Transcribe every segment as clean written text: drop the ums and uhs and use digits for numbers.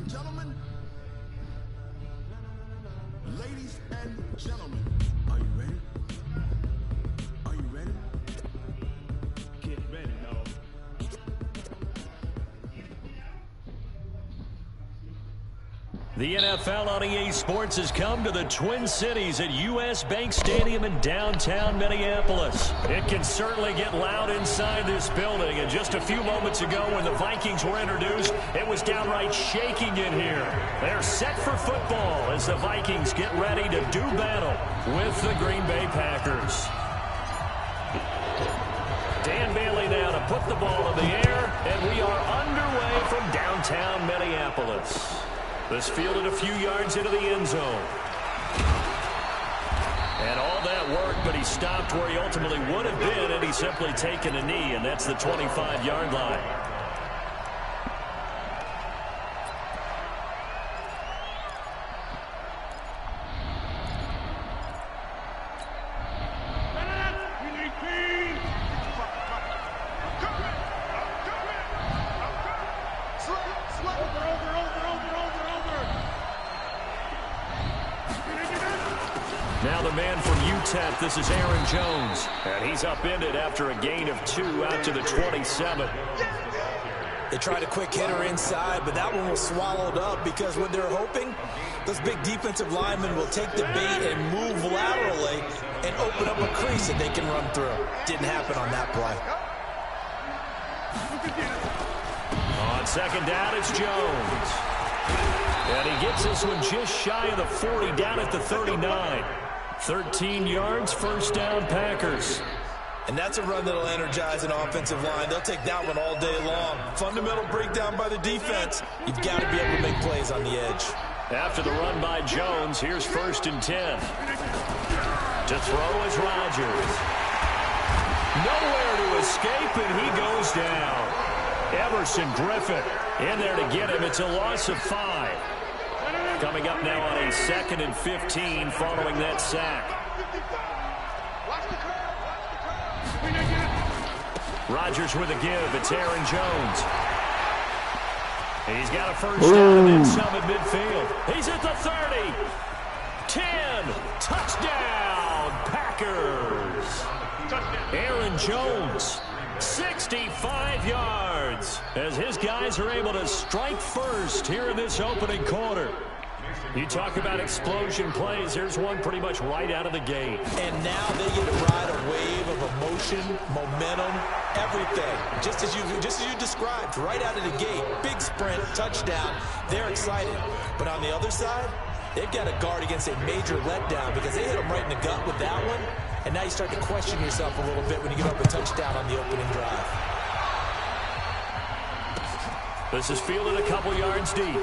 and gentlemen, are you ready? Are you ready? Get ready, dog. The NFL on EA Sports has come to the Twin Cities at U.S. Bank Stadium in downtown Minneapolis. It can certainly get loud inside this building, and just a few moments ago when the Vikings were introduced, it was downright shaking in here. They're set for football as the Vikings get ready to do battle with the Green Bay Packers. Dan Bailey now to put the ball in the air, and we are underway from downtown Minneapolis. This fielded a few yards into the end zone. And all that work, but he stopped where he ultimately would have been had he simply taken a knee, and that's the 25-yard line. Now the man from UTEP, this is Aaron Jones. And he's upended after a gain of 2 out to the 27. They tried a quick hitter inside, but that one was swallowed up because what they're hoping, those big defensive linemen will take the bait and move laterally and open up a crease that they can run through. Didn't happen on that play. On second down, it's Jones. And he gets this one just shy of the 40, down at the 39. 13 yards, first down, Packers. And that's a run that'll energize an offensive line. They'll take that one all day long. Fundamental breakdown by the defense. You've got to be able to make plays on the edge. After the run by Jones, here's 1st and 10. To throw is Rodgers. Nowhere to escape, and he goes down. Everson Griffin in there to get him. It's a loss of 5. Coming up now on a 2nd and 15 following that sack. Rodgers with a give. It's Aaron Jones. He's got a first down and some at midfield. He's at the 30. 10. Touchdown, Packers. Aaron Jones, 65 yards, as his guys are able to strike first here in this opening quarter. You talk about explosion plays. There's one pretty much right out of the gate. And now they get to ride a wave of emotion, momentum, everything. Just as you described, right out of the gate. Big sprint, touchdown. They're excited. But on the other side, they've got to guard against a major letdown because they hit them right in the gut with that one. And now you start to question yourself a little bit when you give up a touchdown on the opening drive. This is fielded a couple yards deep.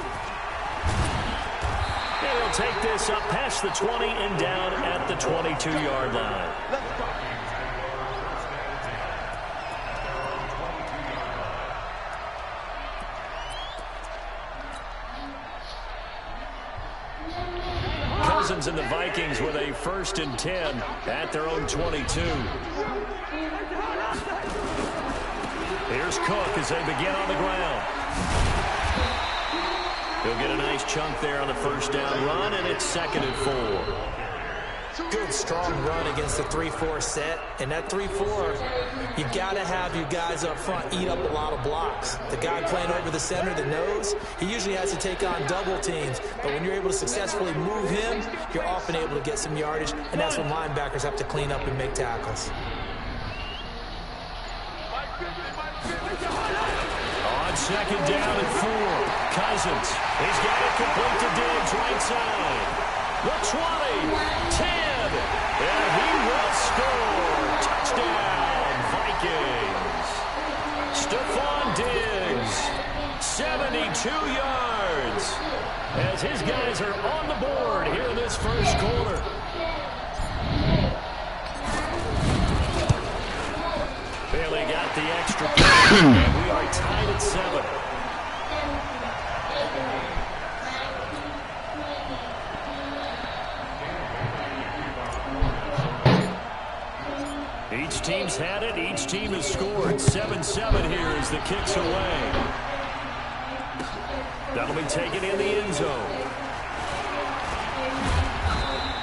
And he'll take this up past the 20 and down at the 22-yard line. Cousins and the Vikings with a 1st and 10 at their own 22. Here's Cook as they begin on the ground. He'll get a nice chunk there on the first down run, and it's 2nd and 4. Good, strong run against the 3-4 set. And that 3-4, you've got to have your guys up front eat up a lot of blocks. The guy playing over the center, the nose, he usually has to take on double teams. But when you're able to successfully move him, you're often able to get some yardage, and that's when linebackers have to clean up and make tackles. On 2nd down and 4, Cousins. He's got it complete to Diggs right side. The 20, 10, and he will score. Touchdown, Vikings. Stephon Diggs, 72 yards, as his guys are on the board here in this first quarter. Bailey got the extra point, and we are tied at 7. Each team's had it. Each team has scored. 7-7 here as the kick's away. That'll be taken in the end zone.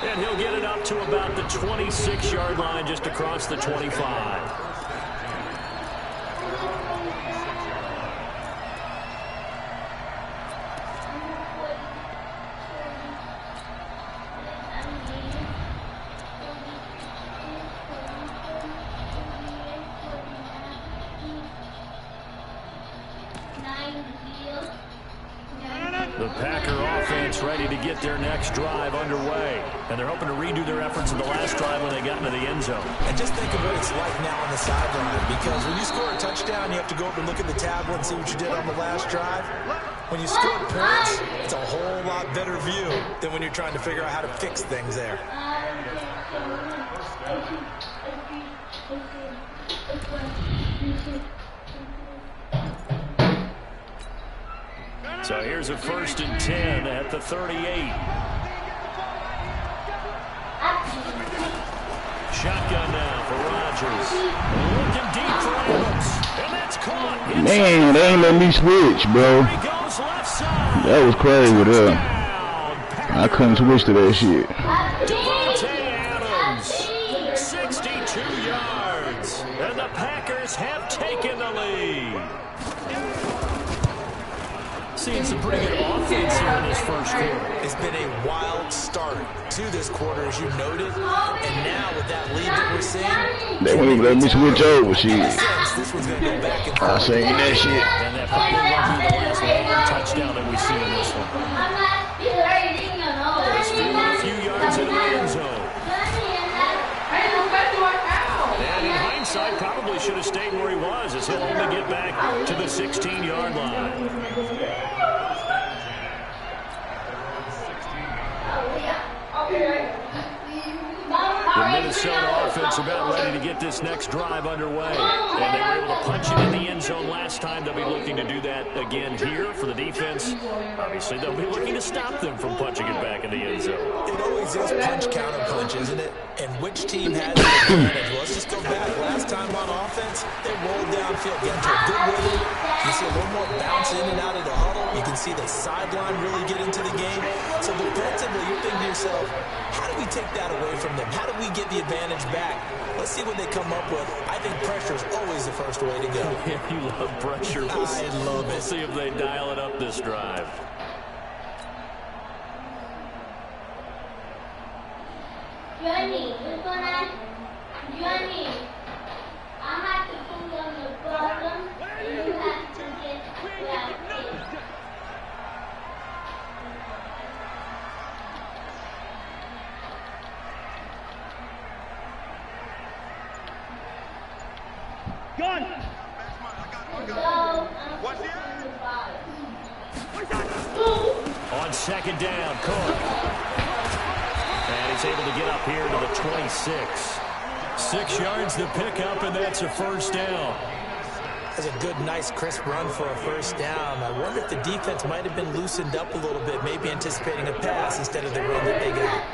And he'll get it up to about the 26-yard line, just across the 25. The Packer offense ready to get their next drive underway. And they're hoping to redo their efforts in the last drive when they got into the end zone. And just think of what it's like now on the sideline, because when you score a touchdown, you have to go up and look at the tablet and see what you did on the last drive. When you score points, it's a whole lot better view than when you're trying to figure out how to fix things there. So here's a 1st and 10 at the 38. Shotgun now for Rodgers. Looking deep for Adams. And that's caught. Man, they ain't let me switch, bro. That was crazy, though. I couldn't switch to that shit. Adams, 62 yards. And the Packers have taken the lead. Seeing some pretty good offense here in this first quarter. It's been a wild start to this quarter, as you noted. And now with that lead that we're seeing, they won't even let me switch over, shit. This one's going to go back and forth. I seen that shit. And that probably won't be the last long touchdown that we see in this one. Just a few yards in the end zone. And in hindsight, probably should have stayed where he was, as he'll only get back to the 16-yard line. The Minnesota offense about ready to get this next drive underway. And they were able to punch it in the end zone last time. They'll be looking to do that again here for the defense. Obviously, they'll be looking to stop them from punching it back in the end zone. It always is punch-counter-punch, isn't it? And which team has the advantage? Well, let's just go back. Last time on offense, they rolled downfield, get into a good rhythm. You see a little more bounce in and out of the huddle. You can see the sideline really get into the game. So defensively, you're thinking to yourself, how do we take that away from them? How do we get the advantage back? Let's see what they come up with. I think pressure is always the first way to go. Yeah, you love pressure. I love it. We'll see if they dial it up this drive. Johnny, I have to put on the bottom. You have to get grab it. Gun! On 2nd down, Cook. And he's able to get up here to the 26. 6 yards to pick up, and that's a 1st down. That's a good, nice, crisp run for a 1st down. I wonder if the defense might have been loosened up a little bit, maybe anticipating a pass instead of the run that they got.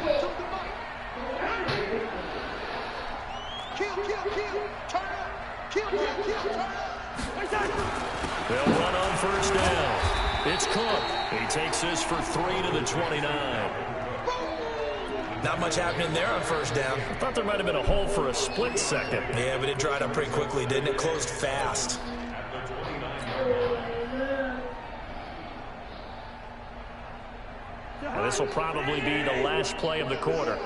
They'll run on 1st down. It's Cook. He takes this for 3 to the 29. Not much happening there on 1st down. I thought there might have been a hole for a split second. Yeah, but it dried up pretty quickly, didn't it? Closed fast. And this will probably be the last play of the quarter.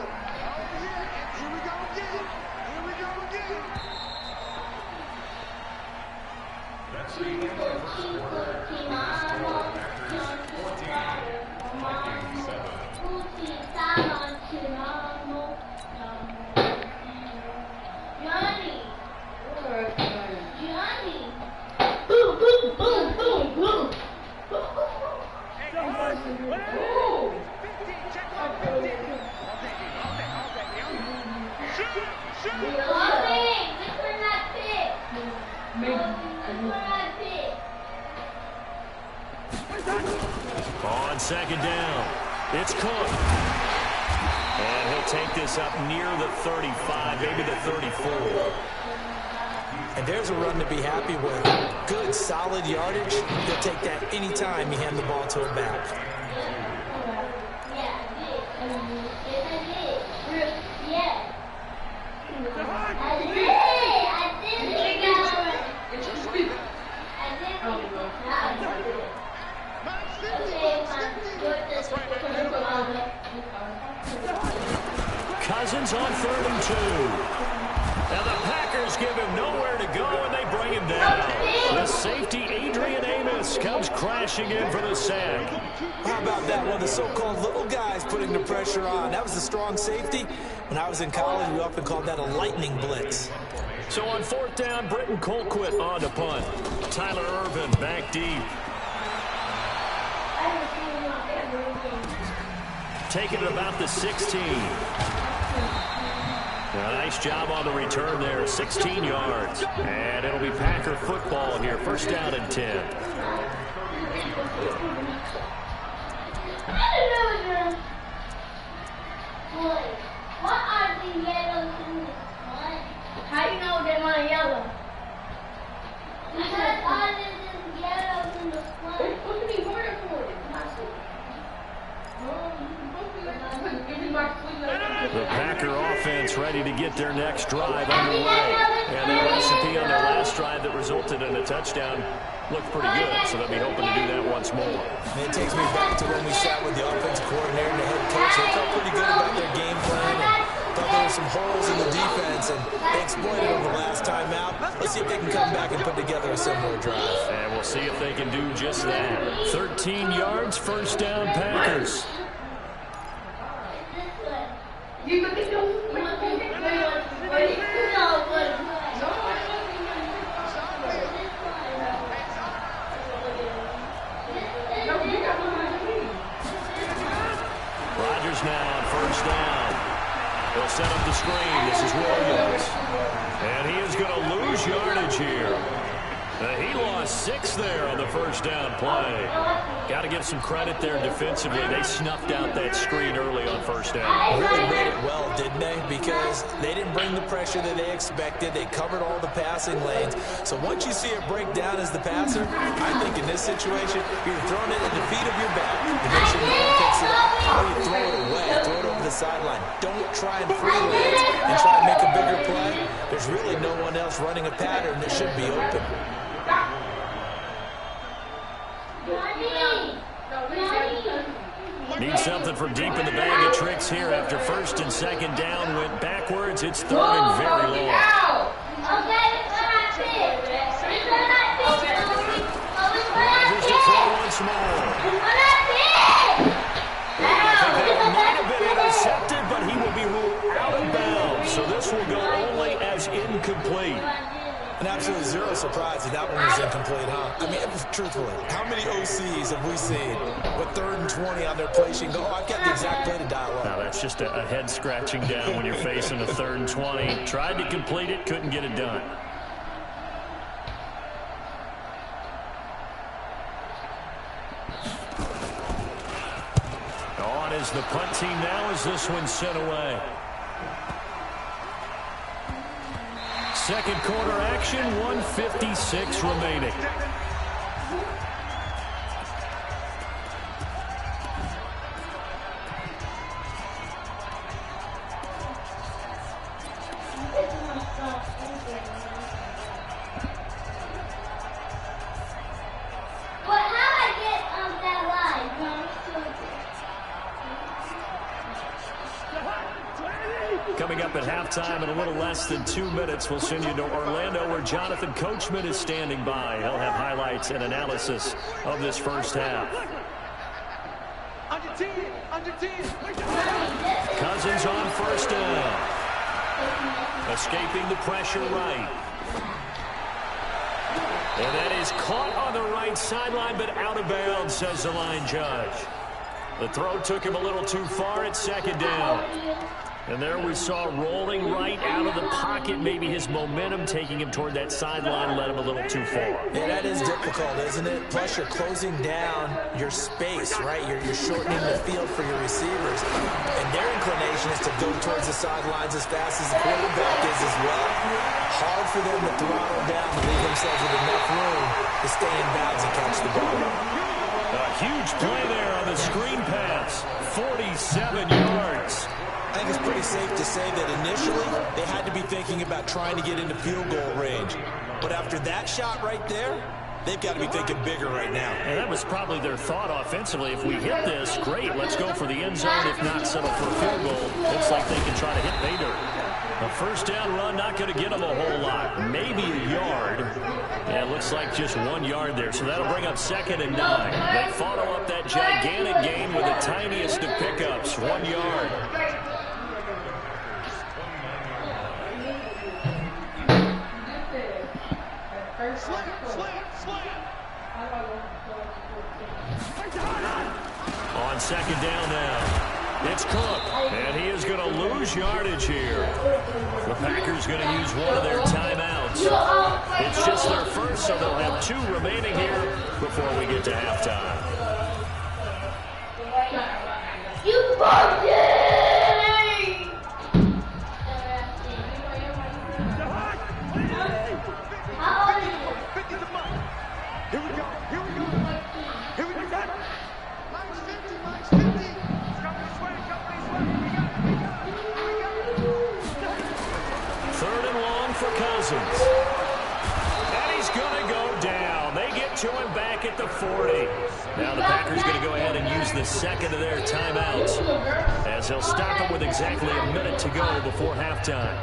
On 2nd down, it's Cook. And he'll take this up near the 35, maybe the 34. And there's a run to be happy with. Good, solid yardage. He'll take that anytime you hand the ball to him back. Cousins on 3rd and 2. Now the Packers give him nowhere to go, and they bring him down. The safety, Adrian Amos, comes crashing in for the sack. How about that? One of the so-called little guys putting the pressure on. That was the strong safety. When I was in college, we often called that a lightning blitz. So on 4th down, Britton Colquitt on to punt. Tyler Irvin back deep. Taking it about the 16. Nice job on the return there, 16 yards. And it'll be Packer football here, 1st down and 10. What are the yellows in this one? How do you know they're not yellow? Because all of them yellows in the front. It's supposed to be harder for it. The Packer offense ready to get their next drive underway. And their recipe on their last drive that resulted in a touchdown looked pretty good, so they'll be hoping to do that once more. And it takes me back to when we sat with the offensive coordinator and the head coach. They felt pretty good about their game plan and thought there were some holes in the defense, and they exploited them the last time out. Let's see if they can come back and put together a similar drive. And we'll see if they can do just that. 13 yards, 1st down, Packers. You look at those. Rodgers now on 1st down. They'll set up the screen. This is Williams. And he is going to lose yardage here. He lost 6 there on the 1st down play. Got to give some credit there defensively. They snuffed out that screen early on 1st down. Really read it well, didn't they? Because they didn't bring the pressure that they expected. They covered all the passing lanes. So once you see it break down as the passer, I think in this situation, you're throwing it at the feet of your back to make sure no one picks it up. How you throw it away, throw it over the sideline. Don't try and freelance and try and make a bigger play. There's really no one else running a pattern that should be open. Need something from deep in the bag of tricks here after 1st and 2nd down went backwards. It's 3rd and very long. Rodgers to throw once more. I think that might have been intercepted, but he will be ruled out of bounds. So this will go only as incomplete. And absolutely zero surprise that that one was incomplete, huh? I mean, truthfully, how many OCs have we seen with 3rd and 20 on their play sheet go, oh, I've got the exact play to dial up? Now, that's just a head scratching down when you're facing a 3rd and 20. Tried to complete it, couldn't get it done. On is the punt team now as this one's sent away. 2nd quarter action, 1:56 remaining. Coming up at halftime in a little less than 2 minutes, we'll send you to Orlando where Jonathan Coachman is standing by. He'll have highlights and analysis of this 1st half. Cousins on 1st down. Escaping the pressure right. And that is caught on the right sideline, but out of bounds, says the line judge. The throw took him a little too far at 2nd down. And there we saw rolling right out of the pocket. Maybe his momentum taking him toward that sideline led him a little too far. Yeah, that is difficult, isn't it? Plus, you're closing down your space, right? You're shortening the field for your receivers. And their inclination is to go towards the sidelines as fast as the quarterback is as well. Hard for them to throttle down to leave themselves with enough room to stay in bounds and catch the ball. A huge play there on the screen pass. 47 yards. I think it's pretty safe to say that initially they had to be thinking about trying to get into field goal range. But after that shot right there, they've got to be thinking bigger right now. And that was probably their thought offensively. If we hit this, great, let's go for the end zone. If not, settle for a field goal. Looks like they can try to hit Bader. A first down run, not going to get them a whole lot. Maybe a yard. Yeah, it looks like just 1 yard there. So that'll bring up 2nd and 9. They follow up that gigantic gain with the tiniest of pickups, 1 yard. On 2nd down now, it's Cook, and he is going to lose yardage here. The Packers going to use one of their timeouts. It's just their first, so they'll have 2 remaining here before we get to halftime. You fucked it! How old are you? Here we go. Here we go. Here we go. Mine's 50. Mine's 50. Come this way. Come this way. We got it. 3rd and long for Cousins. And he's going to go down. They get to him back at the 40. Now the Packers going to go ahead and use the 2nd of their timeouts as they'll stop it with exactly a minute to go before halftime.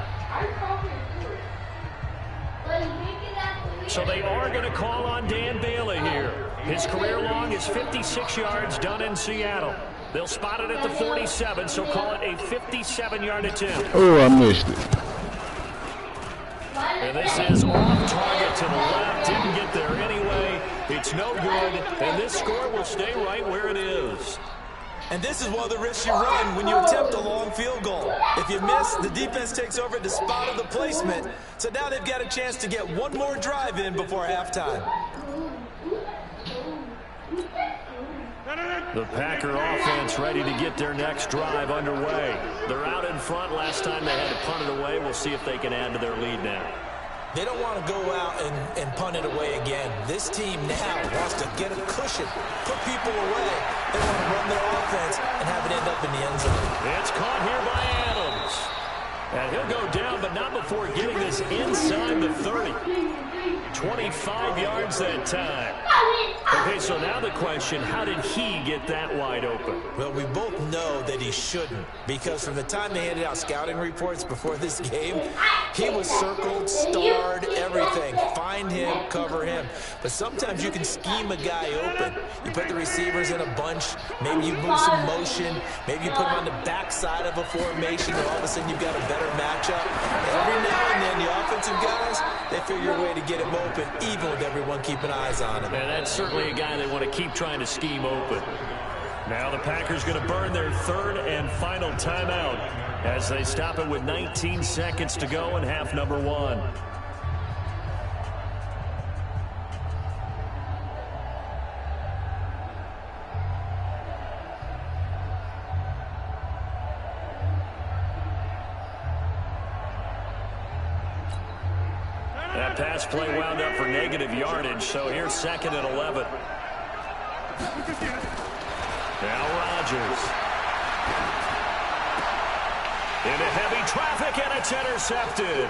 So they are going to call on Dan Bailey here. His career long is 56 yards done in Seattle. They'll spot it at the 47, so call it a 57-yard attempt. Oh, I missed it. And this is off target to the left. Didn't get there anyway. It's no good. And this score will stay right where it is. And this is one of the risks you run when you attempt a long field goal. If you miss, the defense takes over at the spot of the placement. So now they've got a chance to get one more drive in before halftime. The Packer offense ready to get their next drive underway. They're out in front. Last time they had to punt it away. We'll see if they can add to their lead now. They don't want to go out and punt it away again. This team now wants to get a cushion, put people away. They want to run their offense and have it end up in the end zone. It's caught here by Adams. And he'll go down, but not before getting this inside the 30. 25 yards that time. Okay, so now the question, how did he get that wide open? Well, we both know that he shouldn't, because from the time they handed out scouting reports before this game, he was circled, starred, everything. Find him, cover him. But sometimes you can scheme a guy open. You put the receivers in a bunch, maybe you move some motion, maybe you put him on the backside of a formation, and all of a sudden you've got a better matchup. Every now and then, the offensive guys, they figure a way to get him open, even with everyone keeping eyes on him. And that's certainly a guy they want to keep trying to scheme open. Now the Packers going to burn their 3rd and final timeout as they stop it with 19 seconds to go in half number 1. That pass play wound up for negative yardage, so here's 2nd and 11. Now Rodgers. Into heavy traffic, and it's intercepted.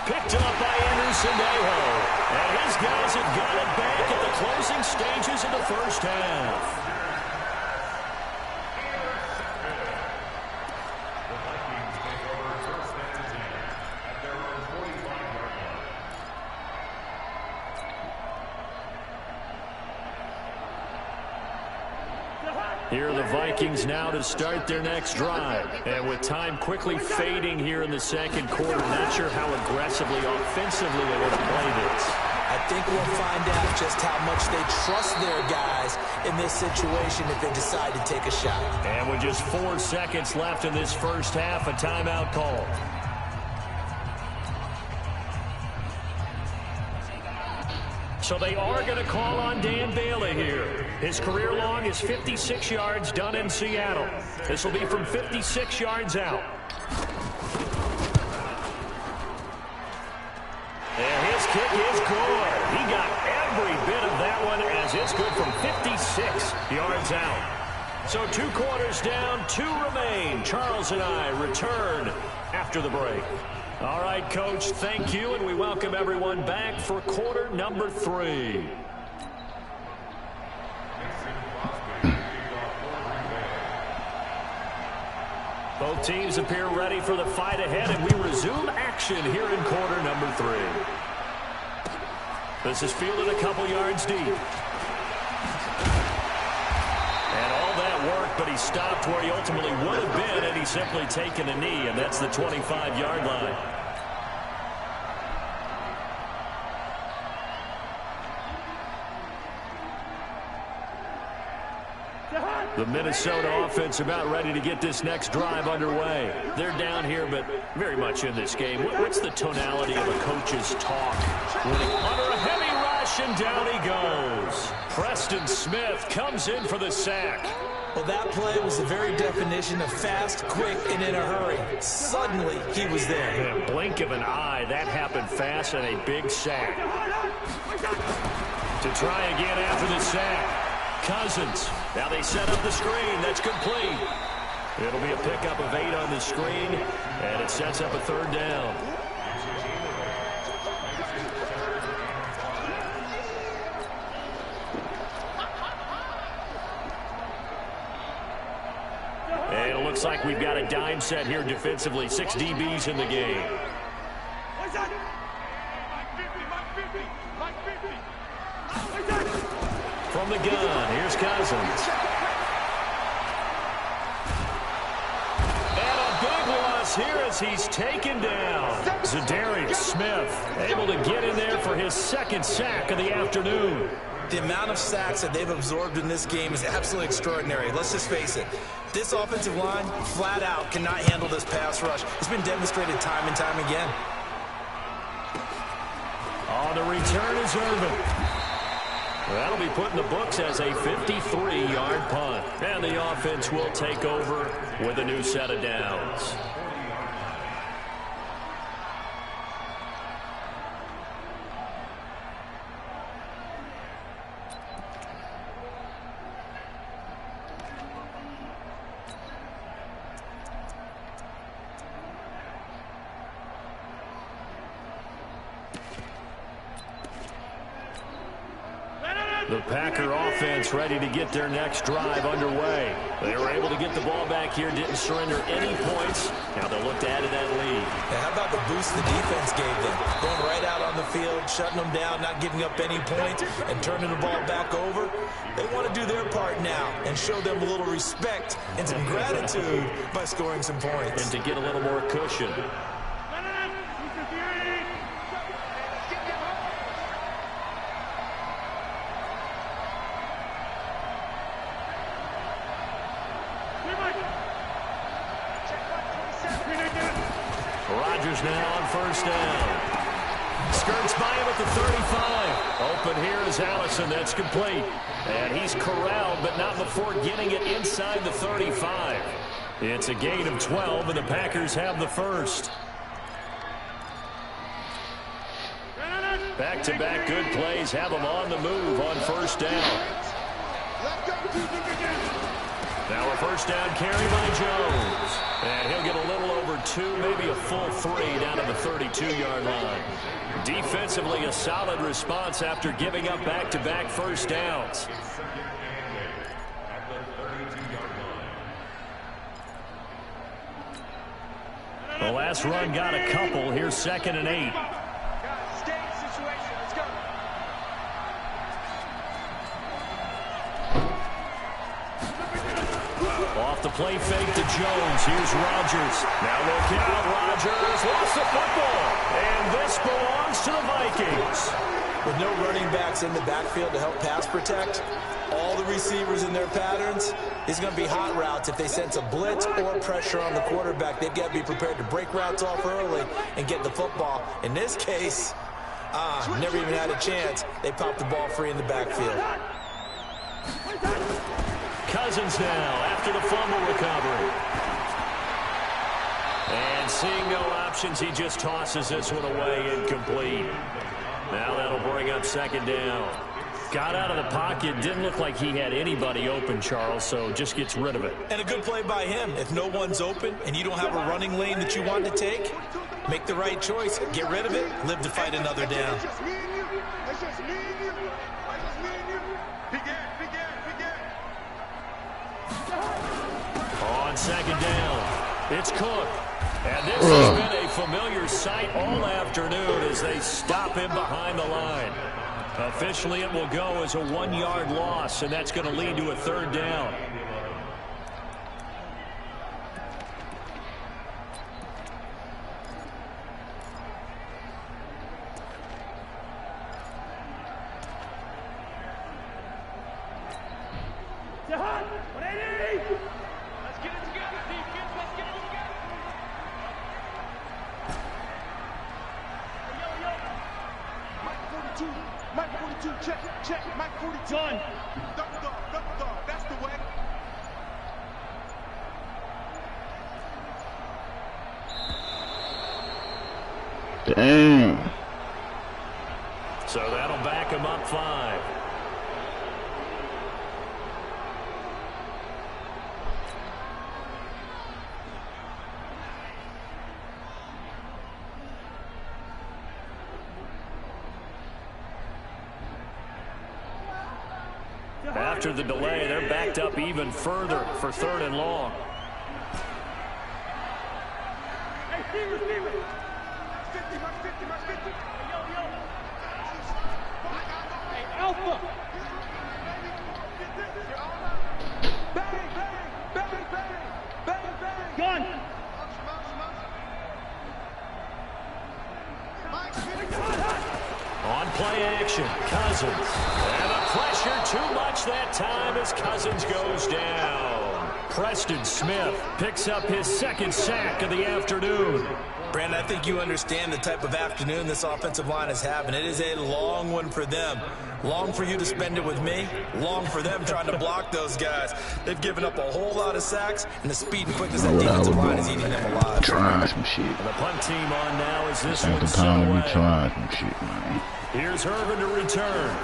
Picked up by Anderson Aho. And his guys have got it back at the closing stages of the first half. Here are the Vikings now to start their next drive. And with time quickly fading here in the 2nd quarter, not sure how aggressively, offensively they want to play this. I think we'll find out just how much they trust their guys in this situation if they decide to take a shot. And with just 4 seconds left in this first half, a timeout call. So they are going to call on Dan Bailey here. His career long is 56 yards done in Seattle. This will be from 56 yards out. And his kick is good. He got every bit of that one as it's good from 56 yards out. So 2 quarters down, 2 remain. Charles and I return after the break. All right, Coach, thank you, and we welcome everyone back for quarter number 3. Both teams appear ready for the fight ahead, and we resume action here in quarter number 3. This is fielded a couple yards deep. And all that work, but he stopped where he ultimately would have been, and he's simply taken a knee, and that's the 25-yard line. The Minnesota offense about ready to get this next drive underway. They're down here, but very much in this game. What's the tonality of a coach's talk? Winning under a heavy rush, and down he goes. Preston Smith comes in for the sack. Well, that play was the very definition of fast, quick, and in a hurry. Suddenly, he was there. In a blink of an eye, that happened fast, and a big sack. To try again after the sack. Cousins. Now they set up the screen. That's complete. It'll be a pickup of 8 on the screen, and it sets up a 3rd down. And it looks like we've got a dime set here defensively. 6 DBs in the game. From the gun, here's Cousins. And a big loss here as he's taken down. Zadarius Smith able to get in there for his 2nd sack of the afternoon. The amount of sacks that they've absorbed in this game is absolutely extraordinary. Let's just face it. This offensive line, flat out, cannot handle this pass rush. It's been demonstrated time and time again. On the return is Irvin. That'll be put in the books as a 53-yard punt. And the offense will take over with a new set of downs. The Packer offense ready to get their next drive underway. They were able to get the ball back here, didn't surrender any points. Now they'll look to add to that lead. Now, how about the boost the defense gave them? Going right out on the field, shutting them down, not giving up any points, and turning the ball back over. They want to do their part now and show them a little respect and some gratitude by scoring some points. And to get a little more cushion. Rodgers now on 1st down. Skirts by him at the 35. Open here is Allison. That's complete. And he's corralled, but not before getting it inside the 35. It's a gain of 12, and the Packers have the 1st. Back-to-back good plays have them on the move on 1st down. Now a 1st down carry by Jones. And he'll get a little over 2, maybe a full 3 down to the 32-yard line. Defensively, a solid response after giving up back-to-back 1st downs. The last run got a couple. Here's 2nd and 8. Off the play fake to Jones. Here's Rodgers. Now look out. Rodgers lost the football. And this belongs to the Vikings. With no running backs in the backfield to help pass protect, all the receivers in their patterns, it's going to be hot routes. If they sense a blitz or pressure on the quarterback, they've got to be prepared to break routes off early and get the football. In this case, never even had a chance. They popped the ball free in the backfield. Cousins now after the fumble recovery. And seeing no options, he just tosses this one away incomplete. Now that'll bring up second down. Got out of the pocket. Didn't look like he had anybody open, Charles, so just gets rid of it. And a good play by him. If no one's open and you don't have a running lane that you want to take, make the right choice. Get rid of it. Live to fight another down. It's just me and you. It's just me and you. It's just me and you. Begin. On second down, it's Cook. And this has been a familiar sight all afternoon as they stop him behind the line. Officially, it will go as a 1-yard loss, and that's going to lead to a third down. Mike 42, check, Mike 42. Done. Duck, that's the way. Damn. So that'll back him up 5. After the delay, they're backed up even further for third and long. Hey, Steven. 50, 50. Hey, Alpha. Bang. Gun. On play action, Cousins. And the pressure too much that time as Cousins goes down. Preston Smith picks up his second sack of the afternoon. Brandon, I think you understand the type of afternoon this offensive line is having. It is a long one for them. Long for you to spend it with me. Long for them trying to block those guys. They've given up a whole lot of sacks, and the speed and quickness of that defensive line is eating them alive. Trying some shit. And the punt team on now as this At the one's time we away. trying some shit, man. Here's Herman to return.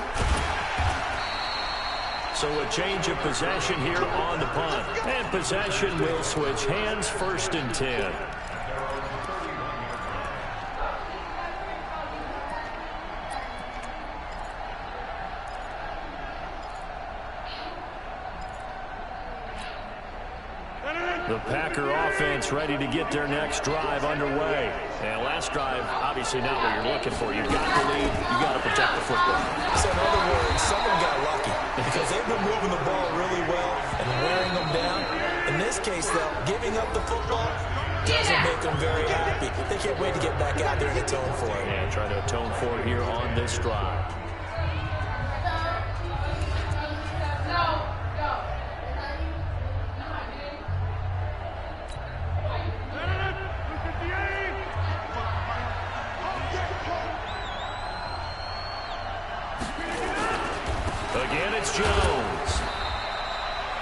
So a change of possession here on the punt. And possession will switch hands, 1st and 10. The Packer offense ready to get their next drive underway. And last drive, obviously not what you're looking for. You've got the lead. You've got to protect the football. So in other words, someone got lucky because they've been moving the ball really well and wearing them down. In this case, though, giving up the football doesn't make them very happy. They can't wait to get back out there and atone for it. And try to atone for it here on this drive. Again, it's Jones.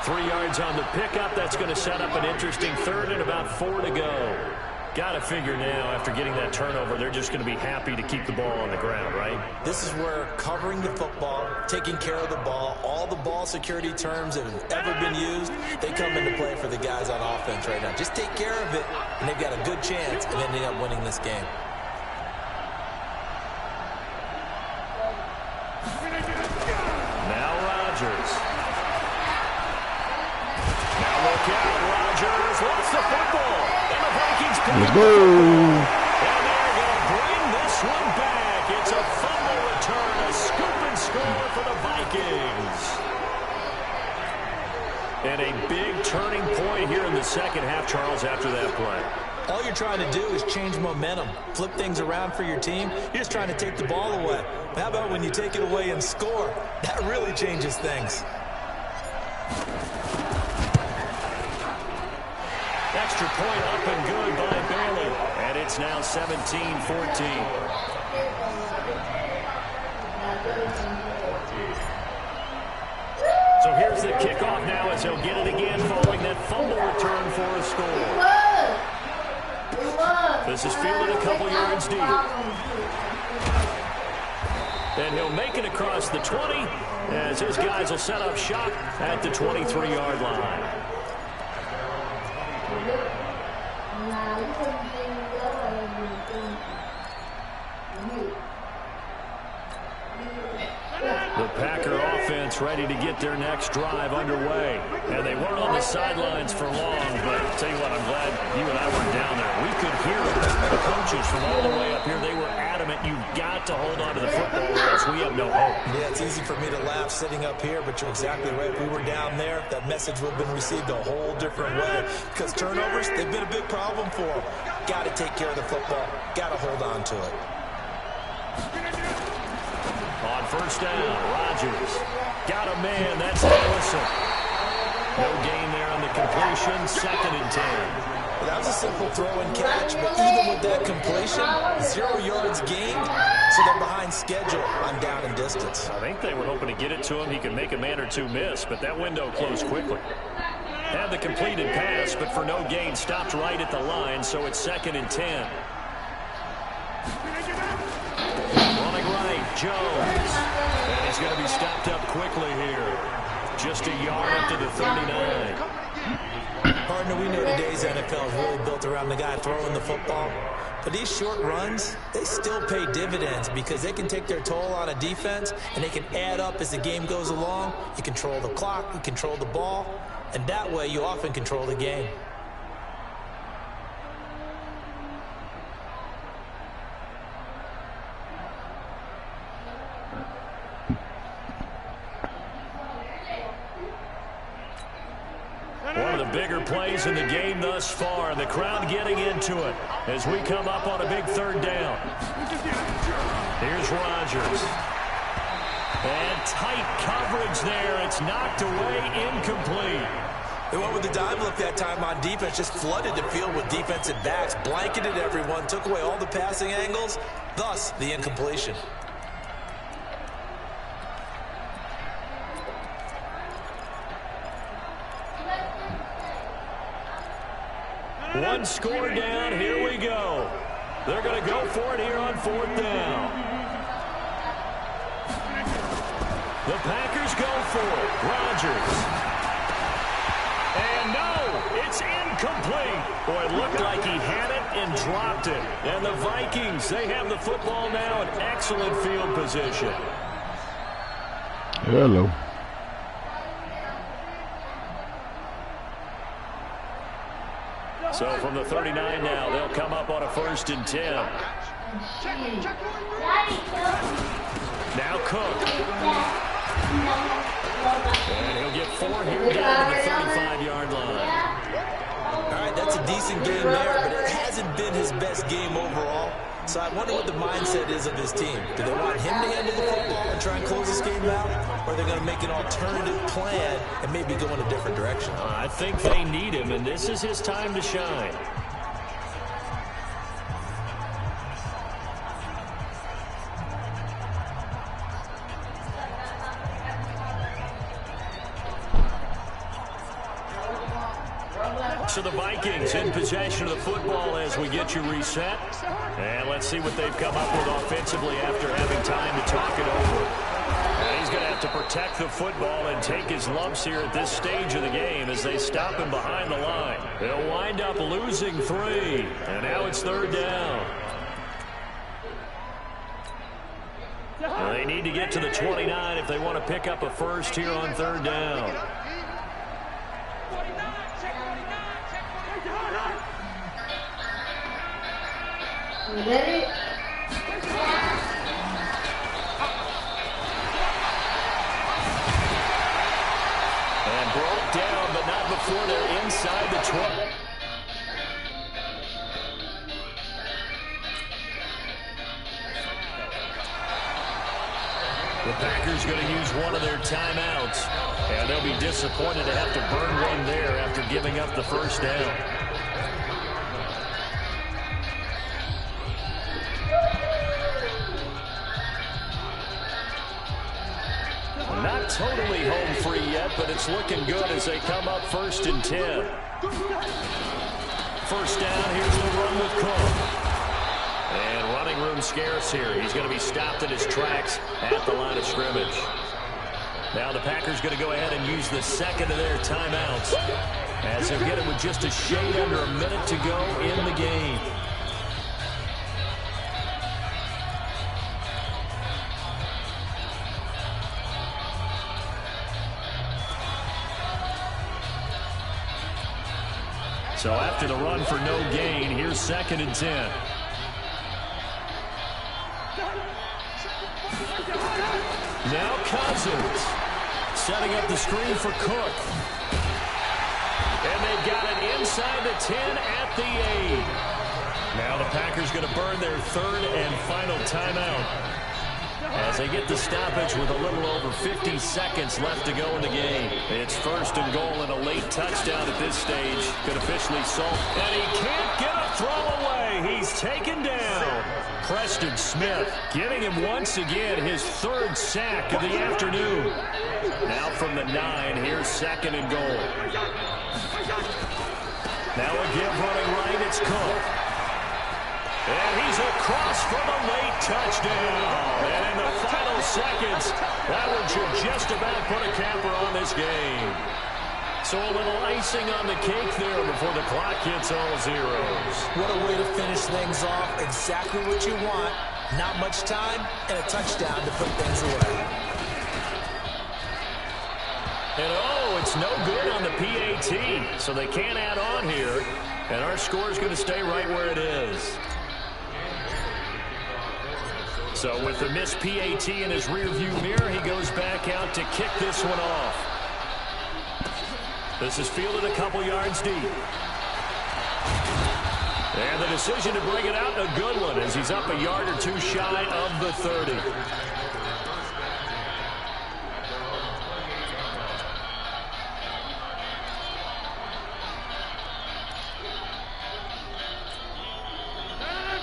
3 yards on the pickup. That's going to set up an interesting third and about 4 to go. Got to figure now, after getting that turnover, they're just going to be happy to keep the ball on the ground, right? This is where covering the football, taking care of the ball, all the ball security terms that have ever been used, they come into play for the guys on offense right now. Just take care of it, and they've got a good chance of ending up winning this game. Now Rodgers. Now look out, Rodgers lost the football. And the Vikings pick Let's up go. And they're going to bring this one back. It's a fumble return, a scoop and score for the Vikings. And a big turning point here in the second half, Charles, after that play. All you're trying to do is change momentum, flip things around for your team. You're just trying to take the ball away. But how about when you take it away and score? That really changes things. Extra point up and good by Bailey. And it's now 17-14. So here's the kickoff now as he'll get it again following that fumble return for a score. This is fielded a couple yards deep. And he'll make it across the 20 as his guys will set up shop at the 23-yard line. The Packer offense ready to get their next drive underway. And they weren't on the sidelines for long, but I'll tell you what, I'm glad you and I weren't down there. We could hear the coaches from all the way up here. They were adamant, you've got to hold on to the football or else we have no hope. Yeah, it's easy for me to laugh sitting up here, but you're exactly right. If we were down there, that message would have been received a whole different way. Because turnovers, they've been a big problem for them. Got to take care of the football. Got to hold on to it. On first down, Rodgers got a man. That's Ellison. No gain there on the completion. 2nd and 10. Well, that was a simple throw and catch, but even with that completion, 0 yards gained, so they're behind schedule on down and distance. I think they were hoping to get it to him. He could make a man or two miss, but that window closed quickly. Had the completed pass, but for no gain, stopped right at the line, so it's 2nd and 10. Running right, Jones. And he's going to be stopped up quickly here. Just a yard up to the 39. Partner, we know today's NFL is really built around the guy throwing the football. But these short runs, they still pay dividends because they can take their toll on a defense and they can add up as the game goes along. You control the clock, you control the ball, and that way you often control the game. One of the bigger plays in the game thus far, and the crowd getting into it as we come up on a big 3rd down. Here's Rodgers. And tight coverage there. It's knocked away, incomplete. They went with the dime look that time on defense, just flooded the field with defensive backs, blanketed everyone, took away all the passing angles, thus the incompletion. One score down, here we go. They're going to go for it here on 4th down. The Packers go for it. Rodgers. And no, it's incomplete. Boy, it looked like he had it and dropped it. And the Vikings, they have the football now in excellent field position. Hello. So from the 39 now, they'll come up on a 1st and 10. Now Cook. And he'll get 4 here down to the 35-yard line. All right, that's a decent game there, but it hasn't been his best game overall. So I wonder what the mindset is of his team. Do they want him to handle the football and try and close this game out? Or are they going to make an alternative plan and maybe go in a different direction? I think they need him, and this is his time to shine. So the Vikings in possession of the football as we get you reset. And let's see what they've come up with offensively after having time to talk it over. And he's going to have to protect the football and take his lumps here at this stage of the game as they stop him behind the line. They'll wind up losing 3. And now it's 3rd down. Well, they need to get to the 29 if they want to pick up a first here on 3rd down. Ready? And broke down, but not before they're inside the 20. The Packers going to use one of their timeouts, and they'll be disappointed to have to burn one there after giving up the first down. Not totally home free yet, but it's looking good as they come up 1st and 10. First down, here's the run with Cook. And running room scarce here. He's going to be stopped in his tracks at the line of scrimmage. Now the Packers going to go ahead and use the second of their timeouts as they'll get it with just a shade under a minute to go in the game. So after the run for no gain, here's 2nd and 10. Now Cousins setting up the screen for Cook. And they've got it inside the 10 at the 8. Now the Packers going to burn their 3rd and final timeout as they get the stoppage with a little over 50 seconds left to go in the game. It's 1st and goal and a late touchdown at this stage could officially solve. And he can't get a throw away. He's taken down. Preston Smith getting him once again his 3rd sack of the afternoon. Now from the 9, here's 2nd and goal. Now a give running right, it's Cook. And he's across for the late touchdown. And in the final seconds, that one should just about put a capper on this game. So a little icing on the cake there before the clock hits all zeros. What a way to finish things off. Exactly what you want. Not much time and a touchdown to put things away. And oh, it's no good on the PAT. So they can't add on here. And our score is going to stay right where it is. So with the missed PAT in his rearview mirror, he goes back out to kick this one off. This is fielded a couple yards deep. And the decision to bring it out, a good one, as he's up a yard or two shy of the 30.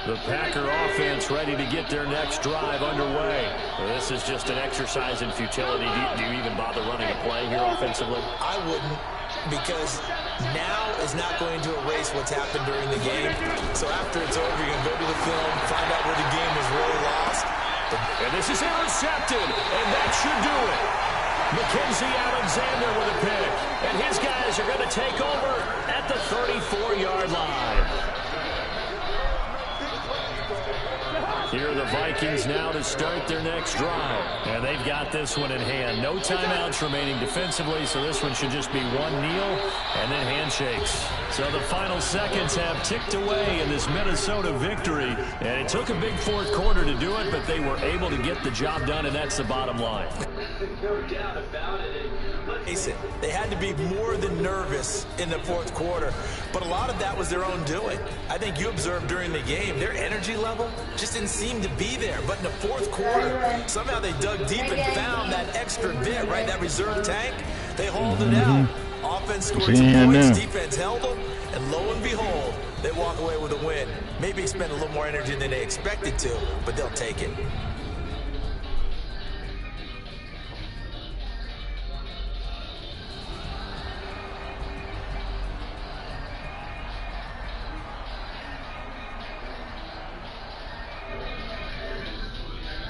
The Packer offense ready to get their next drive underway. This is just an exercise in futility. Do you even bother running a play here offensively? I wouldn't, because now is not going to erase what's happened during the game. So after it's over, you're going to go to the film, find out where the game was really lost. And this is intercepted, and that should do it. Mackenzie Alexander with a pick. And his guys are going to take over at the 34-yard line. Here are the Vikings now to start their next drive. And they've got this one in hand. No timeouts remaining defensively, so this one should just be one kneel and then handshakes. So the final seconds have ticked away in this Minnesota victory. And it took a big 4th quarter to do it, but they were able to get the job done, and that's the bottom line. No doubt about it. Face it, they had to be more than nervous in the 4th quarter, but a lot of that was their own doing. I think you observed during the game, their energy level just didn't seem to be there. But in the 4th quarter, somehow they dug deep and found that extra bit, right, that reserve tank. They hauled it out. Offense scored some points, defense held them, and lo and behold, they walk away with a win. Maybe expend a little more energy than they expected to, but they'll take it.